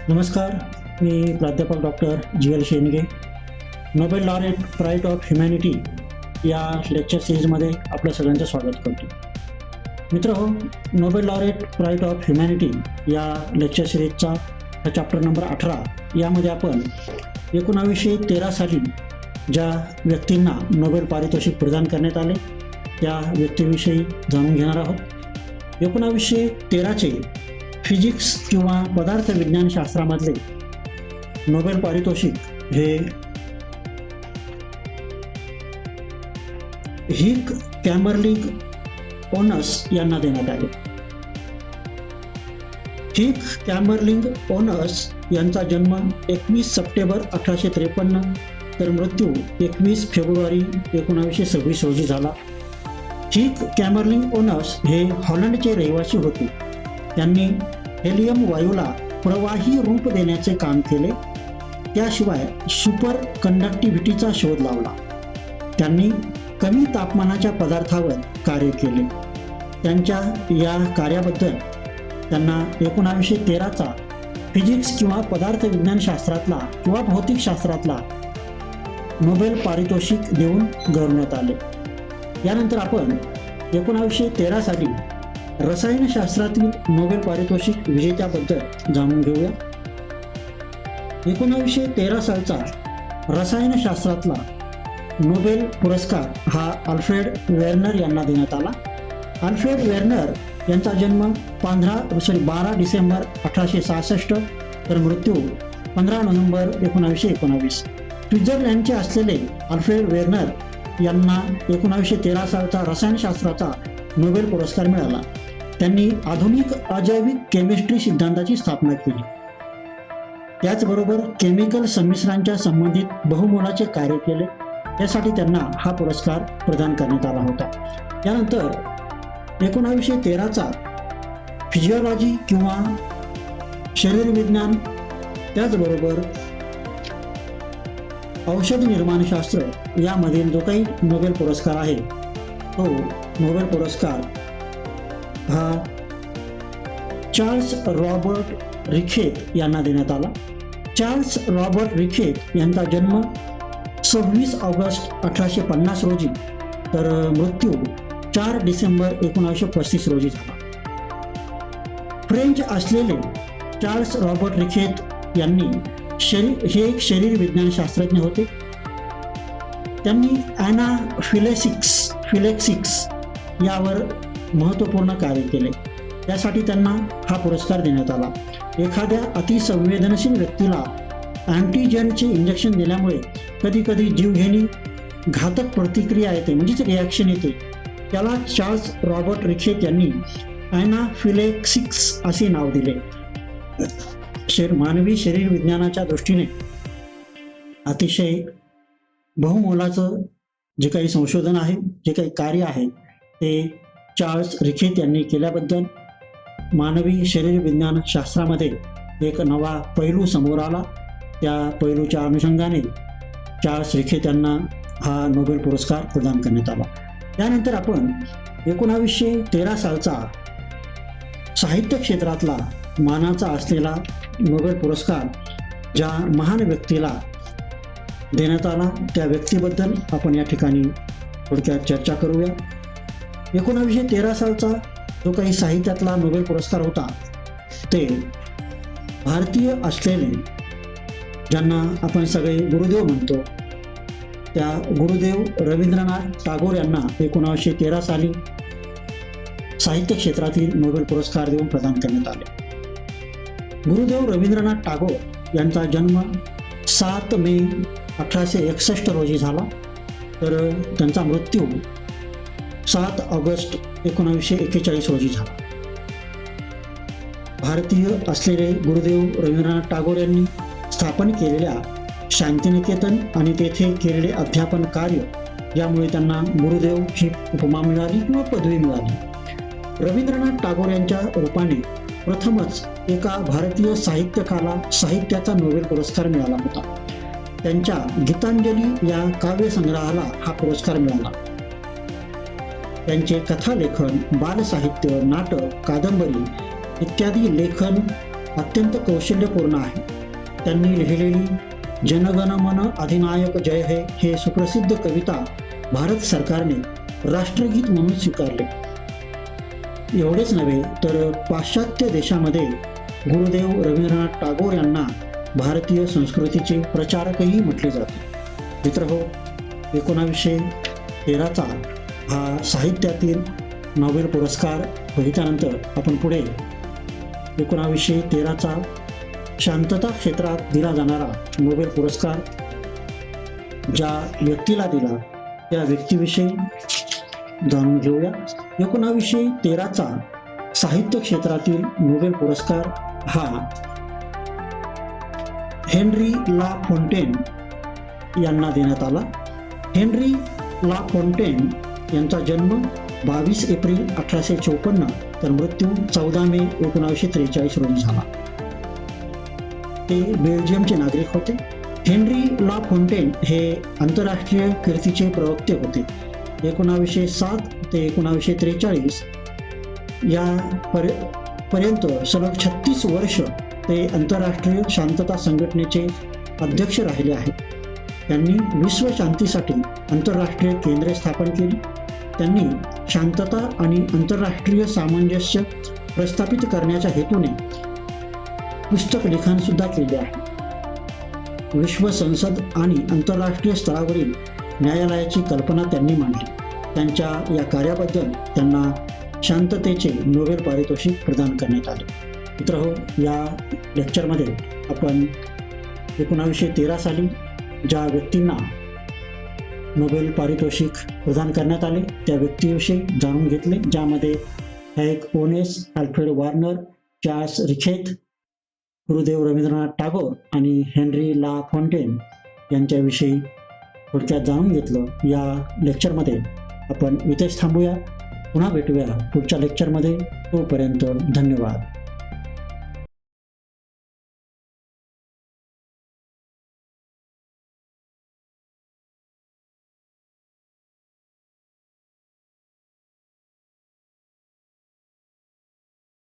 नमस्कार. मी प्राध्यापक doctor G L. Shendge, Nobel laureate pride of humanity या लेक्चर सिरीजमध्ये आपलं सगळ्यांचं स्वागत करतो. मित्रहो, Nobel laureate pride of humanity या लेक्चर सिरीजचा हा चॅप्टर नंबर 18 यामध्ये आपण 1913 साली ज्या व्यक्तींना नोबेल पारितोषिक प्रदान करण्यात आले त्या व्यक्तींविषयी जाणून घेणार आहोत. 1913चे फिजिक्स किंवा पदार्थ विज्ञान शास्त्रामधले नोबेल पारितोषिक हे हिक कॅमर्लिंग ओनस यांना देण्यात आले. हिक कॅमर्लिंग ओनस यांचा जन्म 21 सप्टेंबर 1853 तर मृत्यू 21 फेब्रुवारी 1926 रोजी झाला. हिक कॅमर्लिंग ओनस हे हॉलंडचे रहिवासी होते. त्यांनी हेलियम वायूला प्रवाही रूप देण्याचे काम केले. त्याशिवाय सुपर कंडक्टिव्हिटीचा शोध लावला. त्यांनी कमी तापमानाच्या पदार्थावर कार्य केले. त्यांच्या या कार्याबद्दल त्यांना 1913चा फिजिक्स किंवा पदार्थ विज्ञान शास्त्रातला किंवा भौतिकशास्त्रातला नोबेल पारितोषिक देऊन गौरवण्यात आले. यानंतर आपण 1913 साली रसायनशास्त्रातील नोबेल पारितोषिक विजेत्याबद्दल जाणून घेऊया. 1913 सालचा रसायनशास्त्रातला नोबेल पुरस्कार हा अल्फ्रेड वेर्नर यांना देण्यात आला. अल्फ्रेड वेर्नर यांचा जन्म 12 डिसेंबर 1866 तर मृत्यू 15 नोव्हेंबर 1919. स्वित्झर्लंडचे असलेले अल्फ्रेड वेर्नर यांना 1913 सालचा रसायनशास्त्राचा नोबेल पुरस्कार मिळाला. त्यांनी आधुनिक अजैविक केमिस्ट्री सिद्धांताची स्थापना केली. त्याचबरोबर केमिकल संमिश्रांच्या संबंधित बहुमोलाचे कार्य केले. यासाठी त्यांना हा पुरस्कार प्रदान करण्यात आला होता. यानंतर 1913चा फिजिओलॉजी किंवा शरीरविज्ञान त्याचबरोबर औषध निर्माणशास्त्र यामधील जो काही नोबेल पुरस्कार आहे तो नोबेल पुरस्कार हा चार्ल्स रॉबर्ट रिखेत यांना देण्यात आला. चार्ल्स रॉबर्ट रिखेत यांचा जन्म 26 ऑगस्ट 1850 रोजी तर मृत्यू 4 डिसेंबर 1935 रोजी झाला. फ्रेंच असलेले चार्ल्स रॉबर्ट रिखेत यांनी हे एक शरीर विज्ञान शास्त्रज्ञ होते. त्यांनी फिलेक्सिक्स यावर महत्त्वपूर्ण कार्य केले. त्यासाठी त्यांना हा पुरस्कार देण्यात आला. एखाद्या अतिसंवेदनशील व्यक्तीला अँटीजेनचे इंजेक्शन दिल्यामुळे कधी कधी जीवघेणी घातक प्रतिक्रिया येते म्हणजेच रिॲक्शन येते. त्याला चार्ल्स रॉबर्ट रिखेत यांनी ॲनाफिलेक्सिस असे नाव दिले. मानवी शरीर विज्ञानाच्या दृष्टीने अतिशय बहुमोलाचं जे काही संशोधन आहे, जे काही कार्य आहे ते चार्ल्स रिखेत यांनी केल्याबद्दल मानवी शरीर विज्ञान शास्त्रामध्ये एक नवा पैलू समोर आला. त्या पैलूच्या अनुषंगाने चार्ल्स रिखेत यांना हा नोबेल पुरस्कार प्रदान करण्यात आला. त्यानंतर आपण 1913 सालचा साहित्य क्षेत्रातला मानाचा असलेला नोबेल पुरस्कार ज्या महान व्यक्तीला देण्यात आला त्या व्यक्तीबद्दल आपण या ठिकाणी थोडक्यात चर्चा करूया. 1913 सालचा जो काही साहित्यातला नोबेल पुरस्कार होता ते भारतीय असलेले ज्यांना आपण सगळे गुरुदेव म्हणतो त्या गुरुदेव रवींद्रनाथ टागोर यांना 1913 साली साहित्य क्षेत्रातील नोबेल पुरस्कार देऊन प्रदान करण्यात आले. गुरुदेव रवींद्रनाथ टागोर यांचा जन्म 7 मे 1861 रोजी झाला तर त्यांचा मृत्यू 7 ऑगस्ट 1941 रोजी झाला. भारतीय असलेले गुरुदेव रवींद्रनाथ टागोर यांनी स्थापन केलेल्या शांतिनिकेतन आणि तेथे केलेले अध्यापन कार्य यामुळे त्यांना गुरुदेव ही उपमा मिळाली किंवा पदवी मिळाली. रवींद्रनाथ टागोर यांच्या रूपाने प्रथमच एका भारतीय साहित्यकाला साहित्याचा नोबेल पुरस्कार मिळाला होता. त्यांच्या गीतांजली या काव्यसंग्रहाला हा पुरस्कार मिळाला. त्यांचे कथालेखन, बालसाहित्य, नाटक, कादंबरी इत्यादी लेखन अत्यंत कौशल्यपूर्ण आहे. त्यांनी लिहिलेली जनगण मन अधिनायक जय हे सुप्रसिद्ध कविता भारत सरकारने राष्ट्रगीत म्हणून स्वीकारले. एवढेच नव्हे तर पाश्चात्य देशामध्ये गुरुदेव रवींद्रनाथ टागोर यांना भारतीय संस्कृतीचे प्रचारकही म्हटले जाते. मित्रहो, 1913चा हा साहित्यातील नोबेल पुरस्कार बघितल्यानंतर आपण पुढे 1913चा शांतता क्षेत्रात दिला जाणारा नोबेल पुरस्कार ज्या व्यक्तीला दिला त्या व्यक्तीविषयी जाणून घेऊया. 1913चा साहित्य क्षेत्रातील नोबेल पुरस्कार हा हेनरी ला फोंटेन यांना देण्यात आला. हेनरी ला फोंटेन यांचा जन्म 22 एप्रिल 1854 तर मृत्यू 14 मे 1943 रोजी झाला. ते बेल्जियमचे नागरिक होते. हेनरी ला फोंटेन हे आंतरराष्ट्रीय कीर्तीचे प्रवक्ते होते. 1907 ते 1943 या पर्यंत सलग 36 वर्ष ते आंतरराष्ट्रीय शांतता संघटनेचे अध्यक्ष राहिले आहेत. त्यांनी विश्व शांतीसाठी आंतरराष्ट्रीय केंद्रे स्थापन केली. त्यांनी शांतता आणि आंतरराष्ट्रीय सामंजस्य प्रस्थापित करण्याच्या हेतूने पुस्तक लिखाण सुद्धा केले आहे. विश्व संसद आणि आंतरराष्ट्रीय स्तरावरील न्यायालयाची कल्पना त्यांनी मांडली. त्यांच्या या कार्याबद्दल त्यांना शांततेचे नोबेल पारितोषिक प्रदान करण्यात आले. मित्रहो, या लेक्चरमध्ये आपण 1913 साली ज्या व्यक्तींना नोबेल पारितोषिक प्रदान करण्यात आले त्या व्यक्तीविषयी जाणून घेतले, ज्यामध्ये एक Onnes Alfred Werner, Charles Richet, Gurudev Rabindranath Tagore आणि हेनरी ला फोंटेन यांच्याविषयी थोडक्यात जाणून घेतलं. या लेक्चरमध्ये आपण इथेच थांबूया. पुन्हा भेटूया पुढच्या लेक्चरमध्ये. तोपर्यंत धन्यवाद.